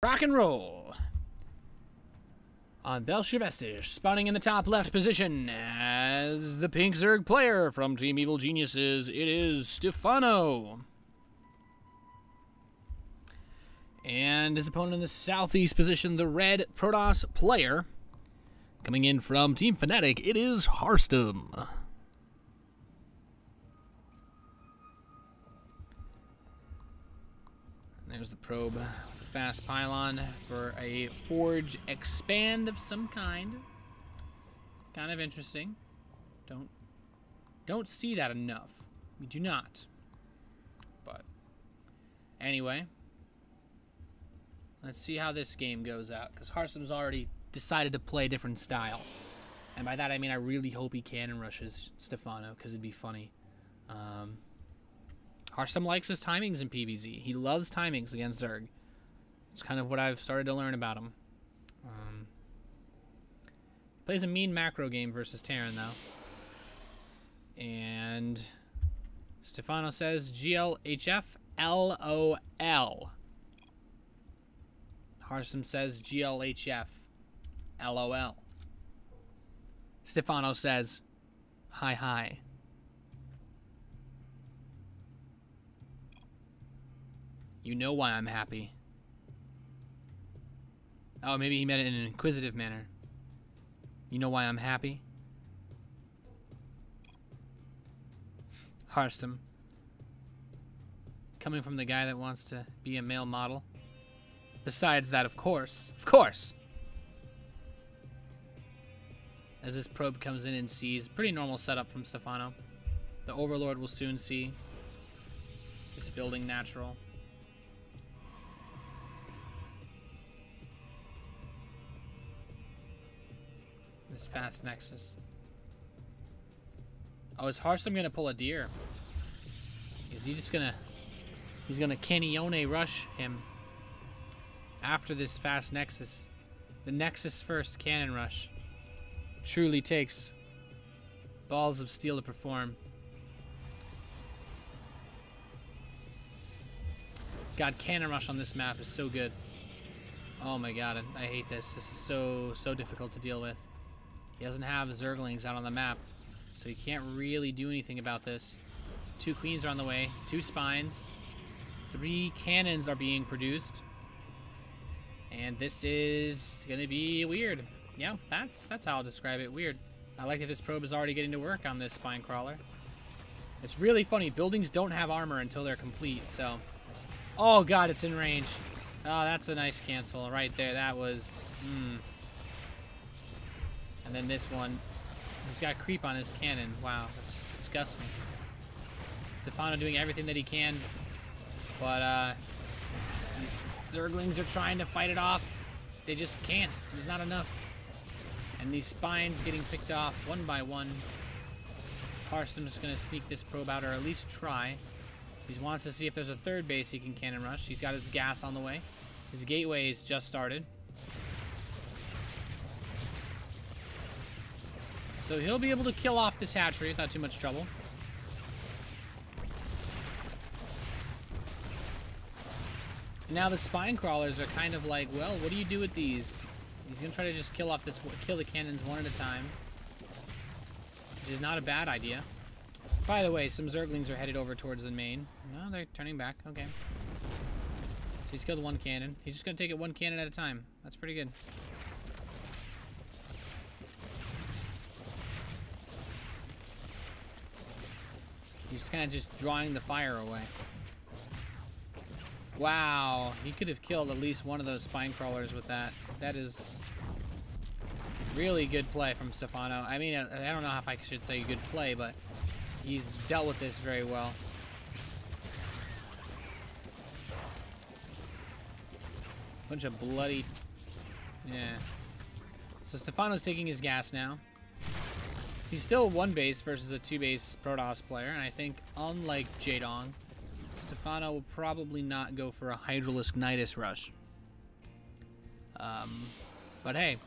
Rock and roll. On Belshevestige, spawning in the top left position as the pink Zerg player from Team Evil Geniuses, it is Stephano. And his opponent in the southeast position, the red Protoss player, coming in from Team Fnatic, it is Harstem. There's the probe. Fast pylon for a forge expand of some kind. Kind of interesting. Don't see that enough. We do not. But anyway, let's see how this game goes out, because Harstem's already decided to play a different style. And by that I mean I really hope he cannon rushes Stephano, because it'd be funny. Harstem likes his timings in PvZ. He loves timings against Zerg. It's kind of what I've started to learn about him. Plays a mean macro game versus Terran, though. And Stephano says GLHF LOL. Harstem says GLHF LOL. Stephano says hi hi. You know why I'm happy. Oh, maybe he meant it in an inquisitive manner. You know why I'm happy? Harstem. Coming from the guy that wants to be a male model. Besides that, of course. Of course! As this probe comes in and sees, pretty normal setup from Stephano. The Overlord will soon see. This building natural. This fast nexus. Oh, is Harstem gonna pull a deer? Is he just gonna... He's gonna Cannione rush him after this fast nexus. The nexus first cannon rush truly takes balls of steel to perform. God, cannon rush on this map is so good. Oh my god, I hate this. This is so difficult to deal with. He doesn't have Zerglings out on the map, so he can't really do anything about this. 2 queens are on the way, 2 spines, 3 cannons are being produced, and this is gonna be weird. Yeah, that's how I'll describe it. Weird. I like that this probe is already getting to work on this spine crawler. It's really funny. Buildings don't have armor until they're complete. So, oh god, it's in range. Oh, that's a nice cancel right there. That was. And then this one, he's got creep on his cannon. Wow, that's just disgusting. Stephano doing everything that he can, but these Zerglings are trying to fight it off. They just can't. There's not enough. And these spines getting picked off one by one. Harstem's just going to sneak this probe out, or at least try. He wants to see if there's a third base he can cannon rush. He's got his gas on the way. His gateway is just started. So he'll be able to kill off this hatchery without too much trouble. Now the spine crawlers are kind of like, well, what do you do with these? He's gonna try to just kill the cannons one at a time, which is not a bad idea. By the way, some Zerglings are headed over towards the main. No, they're turning back. Okay. So he's killed 1 cannon. He's just gonna take it 1 cannon at a time. That's pretty good. He's kind of just drawing the fire away. Wow, he could have killed at least one of those spine crawlers with that. That is really good play from Stephano. I mean, I don't know if I should say good play, but he's dealt with this very well. Bunch of bloody... Yeah. So Stephano's taking his gas now. He's still 1 base versus a 2 base Protoss player, and I think, unlike Jaedong, Stephano will probably not go for a Hydralisk Nidus rush. But hey,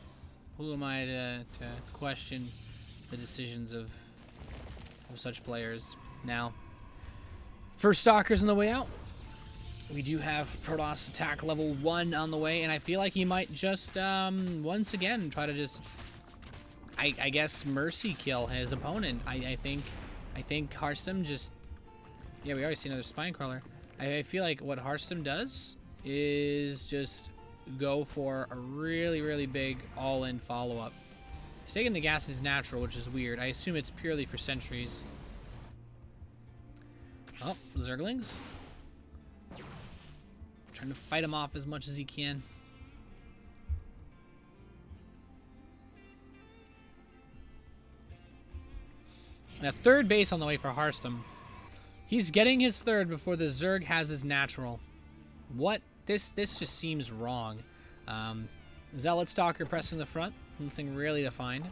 who am I to question the decisions of such players? Now, first Stalker's on the way out. We do have Protoss attack level 1 on the way, and I feel like he might just, once again, try to just, I guess, mercy kill his opponent. I think Harstem just, yeah, we already see another Spine Crawler. I feel like what Harstem does is just go for a really, really big all-in follow-up. He's taking the gas is natural, which is weird. I assume it's purely for sentries. Oh, Zerglings. Trying to fight him off as much as he can. Now, third base on the way for Harstem. He's getting his third before the Zerg has his natural. What? This just seems wrong. Zealot Stalker pressing the front. Nothing really to find.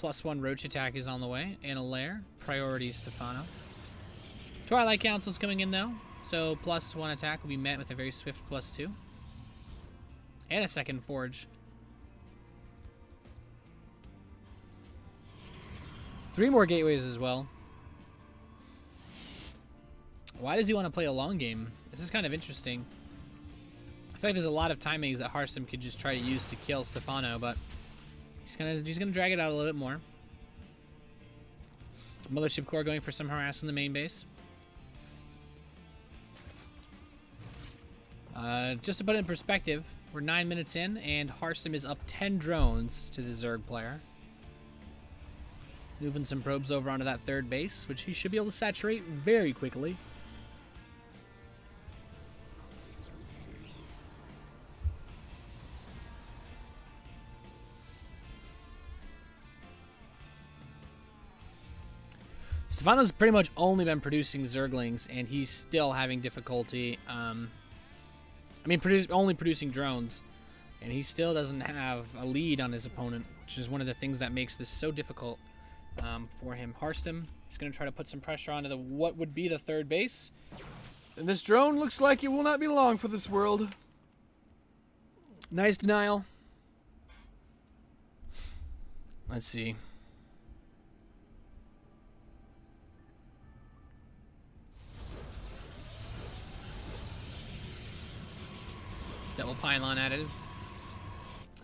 +1 Roach attack is on the way. And a lair. Priority Stephano. Twilight Council's coming in though. So +1 attack will be met with a very swift +2. And a second Forge. 3 more gateways as well. Why does he want to play a long game? This is kind of interesting. I feel like there's a lot of timings that Harstem could just try to use to kill Stephano, but he's gonna drag it out a little bit more. Mothership Core going for some harass in the main base. Just to put it in perspective, we're 9 minutes in, and Harstem is up 10 drones to the Zerg player. Moving some probes over onto that third base, which he should be able to saturate very quickly. Stephano's pretty much only been producing Zerglings, and he's still having difficulty. Only producing drones, and he still doesn't have a lead on his opponent, which is one of the things that makes this so difficult for him. Harstem is going to try to put some pressure onto what would be the third base, and this drone looks like it will not be long for this world. Nice denial. Let's see. Double pylon added.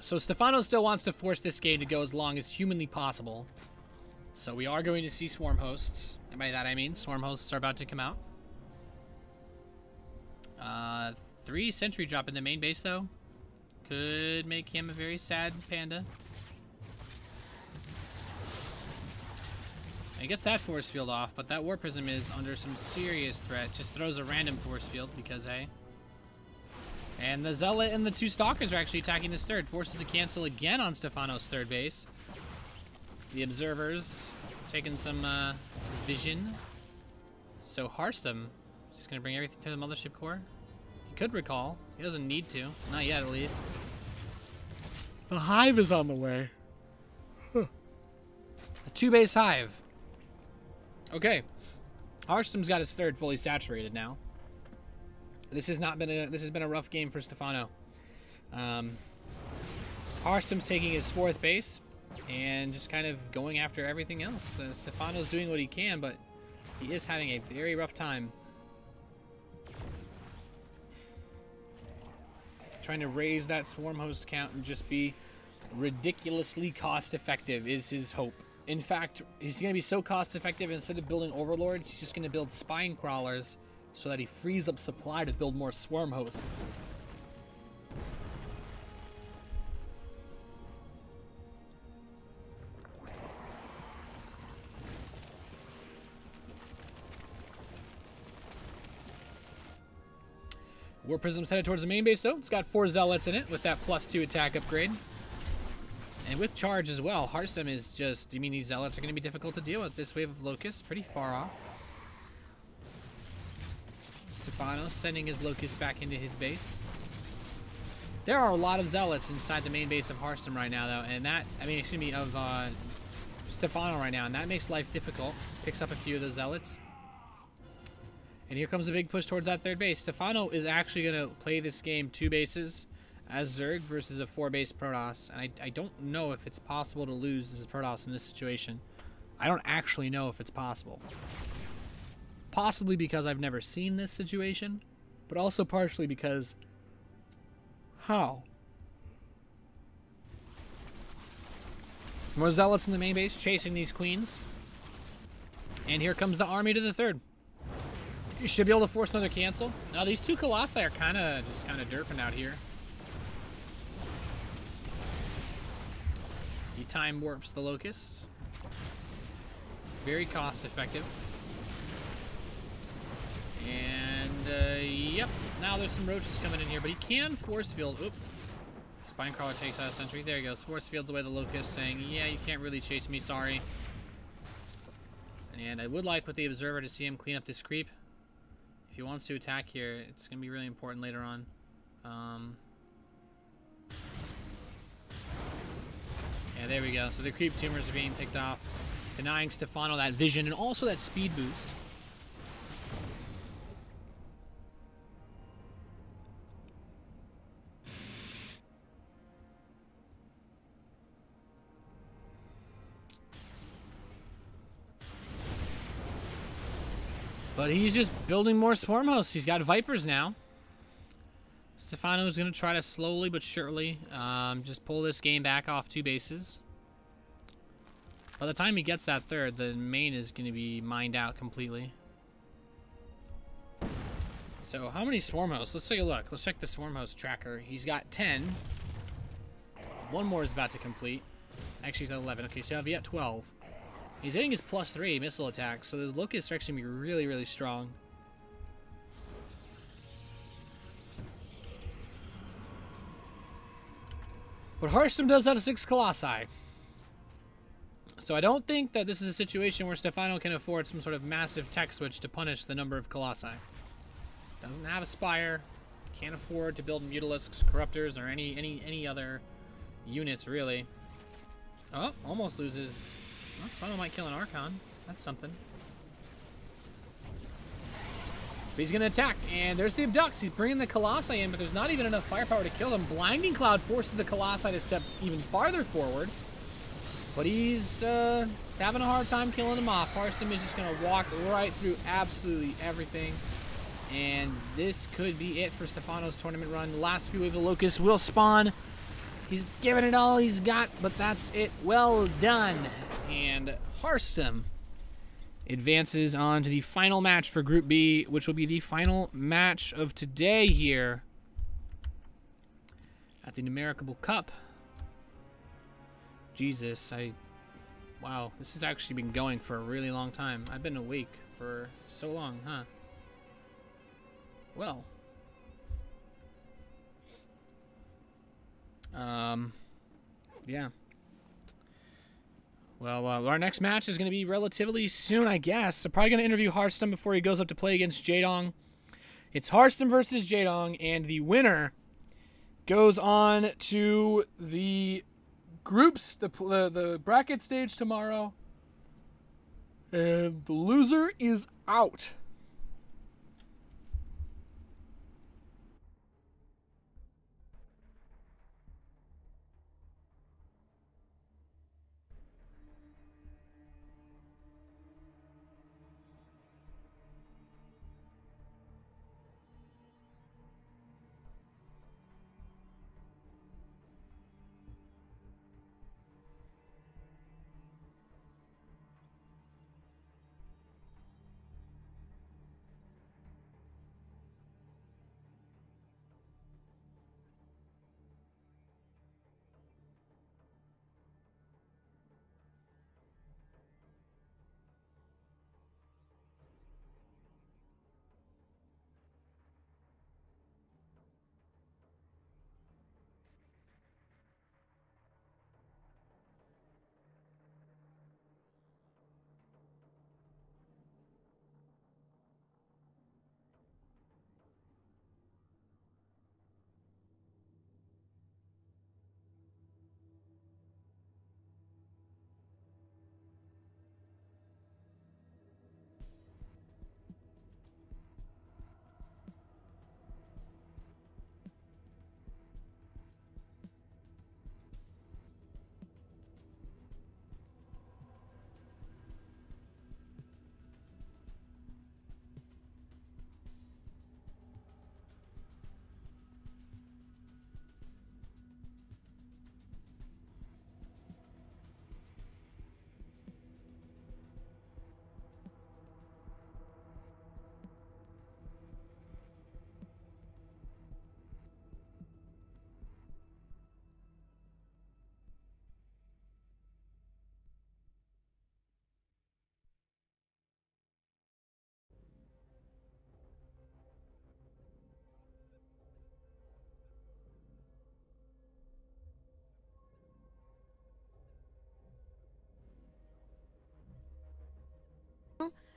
So Stephano still wants to force this game to go as long as humanly possible. So we are going to see swarm hosts. And by that I mean swarm hosts are about to come out. 3 sentry drop in the main base though. Could make him a very sad panda. He gets that force field off, but that War Prism is under some serious threat. Just throws a random force field because, hey. And the Zealot and the 2 Stalkers are actually attacking this third. Forces a cancel again on Stephano's third base. The Observers taking some vision. So Harstem is just going to bring everything to the Mothership Core. He could recall. He doesn't need to. Not yet, at least. The Hive is on the way. Huh. A 2-base Hive. Okay. Harstem's got his third fully saturated now. This has been a rough game for Stephano. Harstem's taking his 4th base and just kind of going after everything else. Stephano's doing what he can, but he is having a very rough time. Trying to raise that swarm host count and just be ridiculously cost effective is his hope. In fact, he's going to be so cost effective, instead of building overlords, he's just going to build spine crawlers so that he frees up supply to build more swarm hosts. War Prism's headed towards the main base though. It's got 4 Zealots in it with that +2 attack upgrade. And with charge as well. Harstem is just, these Zealots are going to be difficult to deal with. This wave of Locusts, pretty far off. Stephano sending his Locust back into his base. There are a lot of Zealots inside the main base of Harstem right now, though, and that, of Stephano right now, and that makes life difficult. Picks up a few of those Zealots. And here comes a big push towards that third base. Stephano is actually going to play this game 2 bases as Zerg versus a 4-base Protoss, and I don't know if it's possible to lose as Protoss in this situation. I don't actually know if it's possible. Possibly because I've never seen this situation, but also partially because how? More zealots in the main base chasing these queens. And here comes the army to the third. You should be able to force another cancel. Now these two colossi are kind of derping out here. He time warps the locust. Very cost effective. And yep, now there's some roaches coming in here, but he can force field. Oop. Spinecrawler takes out a sentry. There he goes. Force fields away the locust, saying, yeah, you can't really chase me, sorry. And I would like with the observer to see him clean up this creep. If he wants to attack here, it's going to be really important later on. Yeah, there we go. So the creep tumors are being picked off, denying Stephano that vision and also that speed boost. But he's just building more swarm hosts. He's got Vipers now. Stephano's going to try to slowly but surely just pull this game back off 2 bases. By the time he gets that third, the main is going to be mined out completely. So how many swarm hosts? Let's take a look. Let's check the swarm host tracker. He's got 10. One more is about to complete. Actually, he's at 11. Okay, so he'll be at 12. He's hitting his +3 missile attack, so the locusts are actually going to be really, really strong. But Harstem does have 6 colossi. So I don't think that this is a situation where Stephano can afford some sort of massive tech switch to punish the number of colossi. Doesn't have a spire, can't afford to build mutalisks, corruptors, or any other units really. Oh, almost loses. Well, Stephano might kill an Archon. That's something. But he's going to attack, and there's the Abducts. He's bringing the Colossi in, but there's not even enough firepower to kill them. Blinding Cloud forces the Colossi to step even farther forward, but he's having a hard time killing them off. Harstem is just going to walk right through absolutely everything, and this could be it for Stephano's tournament run. The last few of the Locusts will spawn. He's giving it all he's got, but that's it. Well done. And Harstem advances on to the final match for Group B, which will be the final match of today here at the NhouseCup Cup. Jesus, wow, this has actually been going for a really long time. I've been awake for so long, huh? Well. Yeah. Well, our next match is going to be relatively soon, I guess. I'm probably going to interview Harstem before he goes up to play against Jaedong. It's Harstem versus Jaedong, and the winner goes on to the groups, the bracket stage tomorrow, and the loser is out.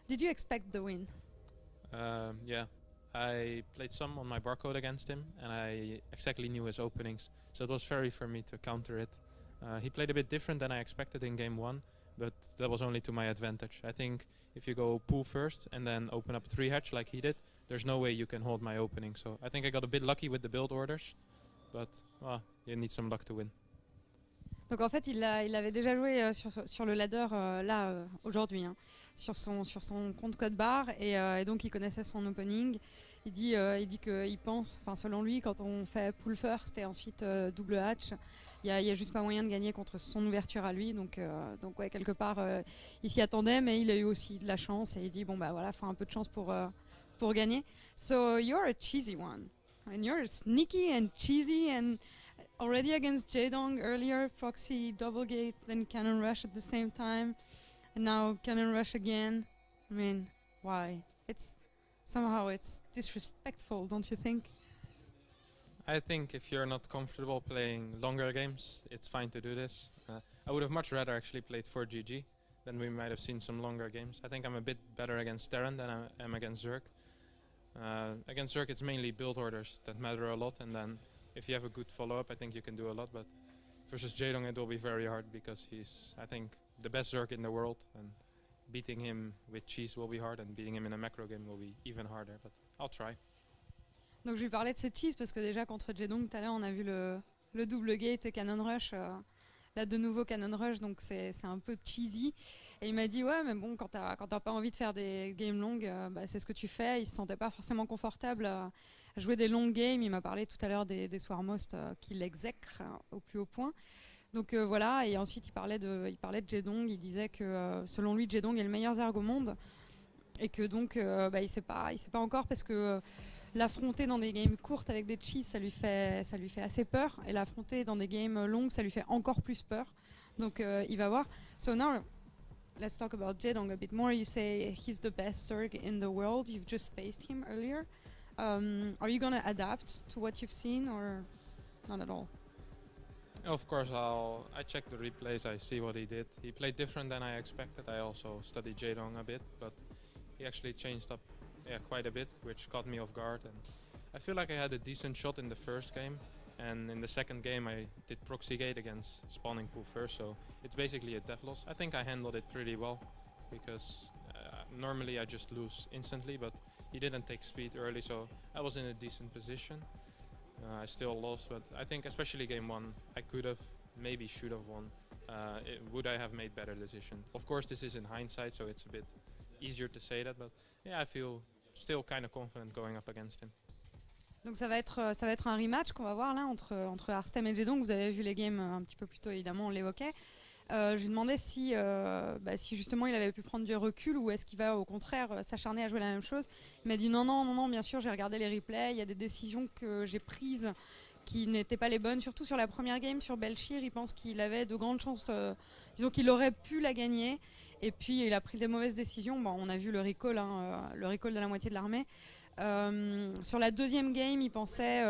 Did you expect the win? Yeah, I played some on my barcode against him, and I exactly knew his openings, so it was fair for me to counter it. He played a bit different than I expected in game one, but that was only to my advantage. I think if you go pool first and then open up 3-hatch like he did, there's no way you can hold my opening. So I think I got a bit lucky with the build orders, but well, you need some luck to win. Donc en fait, il avait déjà joué sur le ladder aujourd'hui, hein, sur son compte code barre et donc il connaissait son opening. Il dit qu'il pense, enfin selon lui, quand on fait pull first et ensuite double hatch, il y a juste pas moyen de gagner contre son ouverture à lui. Donc ouais, quelque part, il s'y attendait, mais il a eu aussi de la chance et il dit bon bah voilà, faut un peu de chance pour gagner. So you're a cheesy one, and you're sneaky and cheesy and already against Jaedong earlier, proxy double gate, then cannon rush at the same time, and now cannon rush again. I mean, why? Somehow it's disrespectful, don't you think? I think if you're not comfortable playing longer games, it's fine to do this. I would have much rather actually played 4GG, then we might have seen some longer games. I think I'm a bit better against Terran than I am against Zerg. Against Zerg, it's mainly build orders that matter a lot, and then if you have a good follow-up, I think you can do a lot. But versus Jaedong, it will be very hard because he's, I think, the best Zerg in the world, and beating him with cheese will be hard, and beating him in a macro game will be even harder. But I'll try. Donc je lui parlais de cette cheese parce que déjà contre Jaedong tout à l'heure on a vu le double gate et cannon rush. Là de nouveau cannon rush, donc c'est un peu cheesy. Et il m'a dit ouais mais bon quand t'as pas envie de faire des games longues, bah, c'est ce que tu fais. Il se sentait pas forcément confortable à jouer des long games. Il m'a parlé tout à l'heure des Swarmost qu'il exècre au plus haut point. Donc voilà, et ensuite il parlait de Jaedong. Il disait que selon lui Jaedong est le meilleur Zerg au monde et que donc bah, il sait pas encore parce que l'affronter dans des games courtes avec des cheese, ça lui fait assez peur, et l'affronter dans des games longues, ça lui fait encore plus peur. Donc il va voir. So now let's talk about Jaedong a bit more. You say he's the best Zerg in the world. You've just faced him earlier. Are you gonna adapt to what you've seen or not at all? Of course, I check the replays, I see what he did. He played different than I expected. I also studied Jaedong a bit, but he actually changed up quite a bit, which caught me off guard. And I feel like I had a decent shot in the first game, and in the second game I did proxy gate against spawning pool first, so it's basically a death loss. I think I handled it pretty well, because normally I just lose instantly, but he didn't take speed early, so I was in a decent position. I still lost, but I think especially game one I could have, maybe should have won. Would I have made better decision? Of course this is in hindsight, so it's a bit easier to say that, but yeah, I feel still kind of confident going up against him. Donc ça va être un rematch qu'on va voir là entre Harstem et Jaedong. Vous avez vu les games un petit peu plus tôt, évidemment, on l'évoquait. Je lui demandais si justement il avait pu prendre du recul ou est-ce qu'il va au contraire s'acharner à jouer la même chose. Il m'a dit non, bien sûr, j'ai regardé les replays, il y a des décisions que j'ai prises qui n'étaient pas les bonnes, surtout sur la première game sur Belchir. Il pense qu'il avait de grandes chances, disons qu'il aurait pu la gagner, et puis il a pris des mauvaises décisions. Bon, on a vu le recall de la moitié de l'armée. Sur la deuxième game, il pensait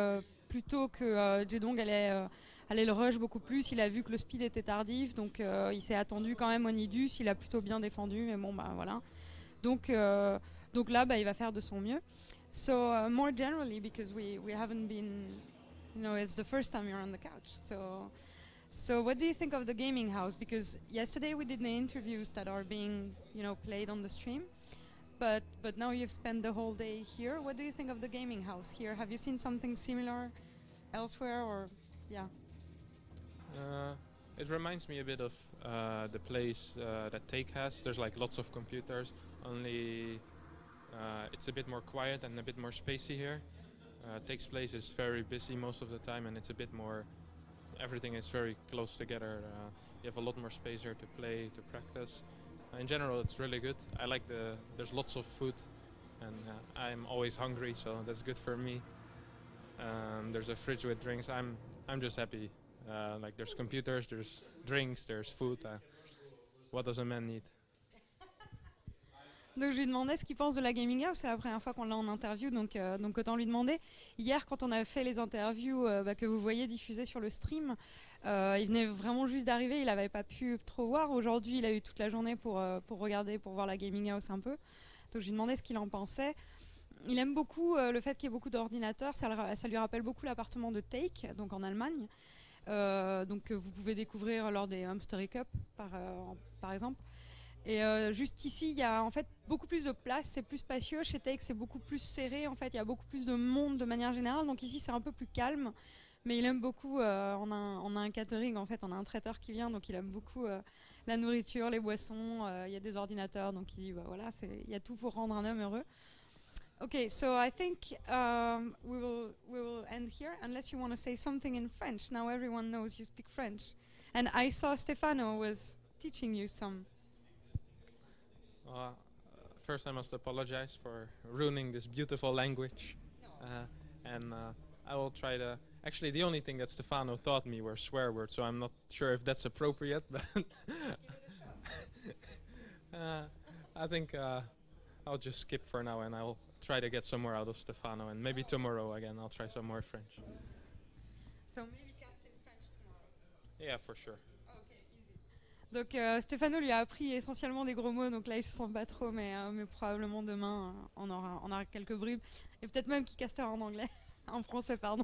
plutôt que Jaedong allait le rush beaucoup plus. Il a vu que le speed était tardif, donc il s'est attendu quand même au Nidus. Il a plutôt bien défendu, mais bon, bah voilà. Donc là, bah, il va faire de son mieux. So more generally, because we haven't been, it's the first time you're on the couch. So what do you think of the gaming house? Because yesterday we did the interviews that are being, played on the stream. But now you've spent the whole day here. What do you think of the gaming house here? Have you seen something similar elsewhere, or yeah? It reminds me a bit of the place that Take has. There's like lots of computers, only it's a bit more quiet and a bit more spacey here. Take's place is very busy most of the time, and it's a bit more, everything is very close together. You have a lot more space here to play, to practice. In general, it's really good. I like there's lots of food, and I'm always hungry, so that's good for me. There's a fridge with drinks. I'm just happy. Like there's computers, there's drinks, there's food. What does a man need? Donc je lui demandais ce qu'il pense de la Gaming House. C'est la première fois qu'on l'a en interview, donc autant lui demander. Hier, quand on a fait les interviews que vous voyez diffusées sur le stream, il venait vraiment juste d'arriver, il n'avait pas pu trop voir. Aujourd'hui, il a eu toute la journée pour regarder, pour voir la Gaming House un peu. Donc je lui demandais ce qu'il en pensait. Il aime beaucoup le fait qu'il y ait beaucoup d'ordinateurs. Ça lui rappelle beaucoup l'appartement de Take, donc en Allemagne. Vous pouvez découvrir lors des Hamster Cup, par exemple. Et juste ici, il y a en fait beaucoup plus de place, c'est plus spacieux. Chez Take, c'est beaucoup plus serré. En fait, il y a beaucoup plus de monde de manière générale. Donc ici, c'est un peu plus calme. Mais il aime beaucoup. On a un catering, en fait, on a un traiteur qui vient, donc il aime beaucoup la nourriture, les boissons. Il y a des ordinateurs, donc il dit voilà, il y a tout pour rendre un homme heureux. Okay, so I think we will end here, unless you want to say something in French. Now everyone knows you speak French, and I saw Stephano was teaching you some. First, I must apologize for ruining this beautiful language, and I will try to. Actually, the only thing that Stephano taught me were swear words, so I'm not sure if that's appropriate. But I think I'll just skip for now, and I'll try to get some more out of Stephano, and maybe tomorrow again I'll try some more French. So maybe cast in French tomorrow. Yeah, for sure. Okay, easy. Donc Stephano lui a appris essentiellement des gros mots, donc là il se sent pas trop, mais probablement demain on aura quelques bribes, et peut-être même qu'il castera en anglais, en français pardon.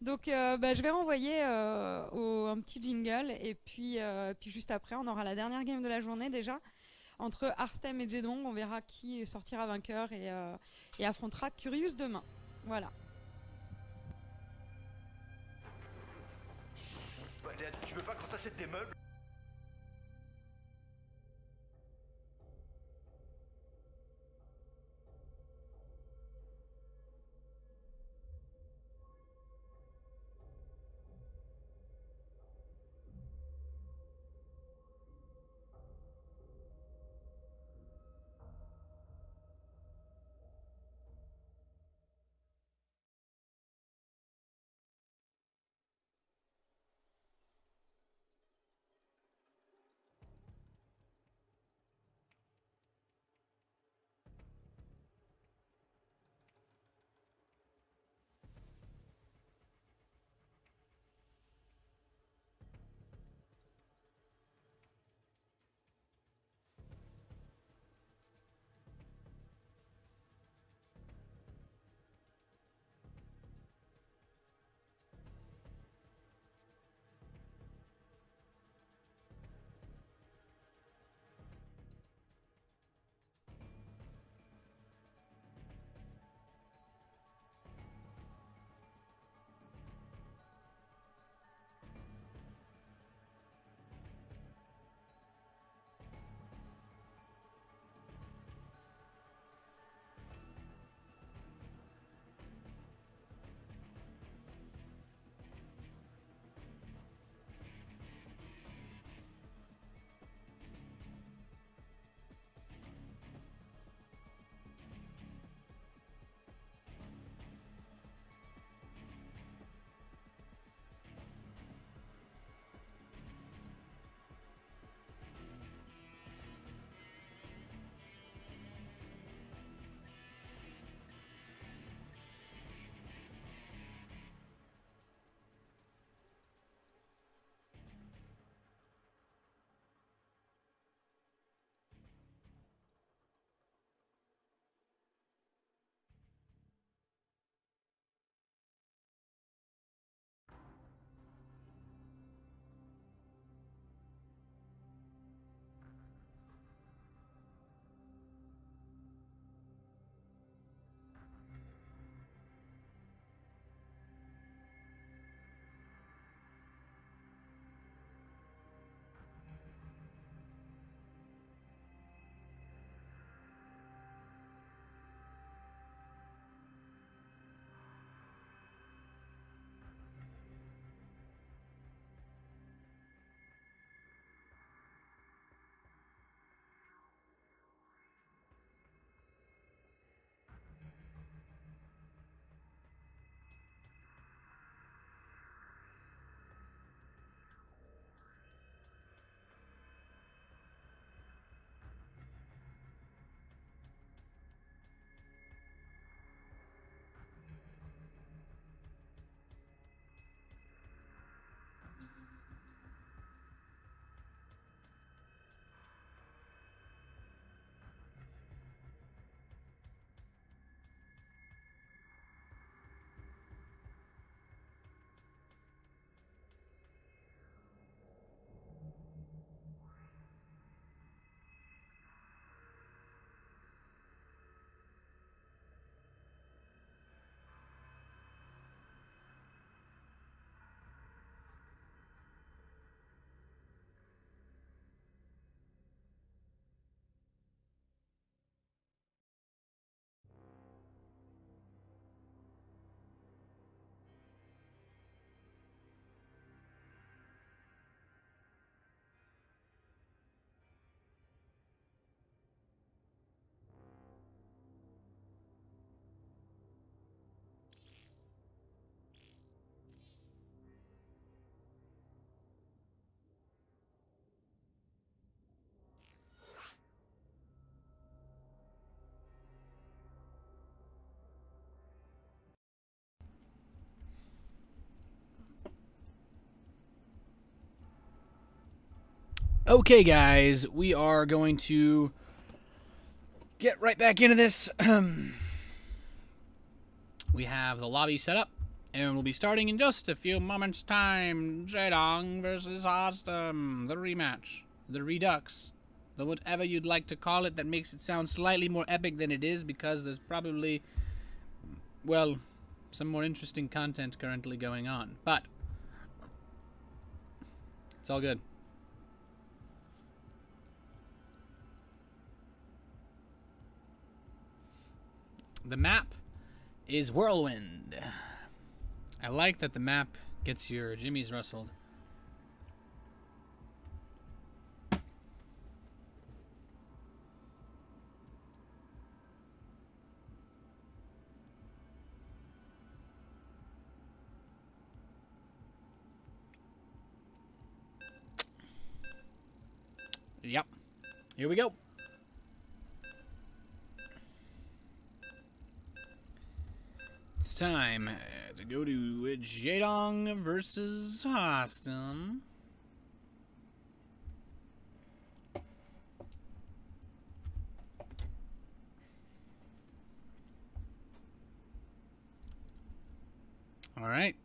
Donc je vais renvoyer un petit jingle, et puis juste après on aura la dernière game de la journée déjà. Entre Harstem et Jedong, on verra qui sortira vainqueur et affrontera Curious demain. Voilà. Tu veux pas qu'on t'achète des meubles? Okay, guys, we are going to get right back into this. We have the lobby set up, and we'll be starting in just a few moments' time. Jaedong versus Harstem, the rematch, the redux, the whatever you'd like to call it that makes it sound slightly more epic than it is, because there's probably, well, some more interesting content currently going on. But it's all good. The map is Whirlwind. I like that the map gets your jimmies rustled. Yep. Here we go. It's time to go to Jaedong versus Harstem. All right.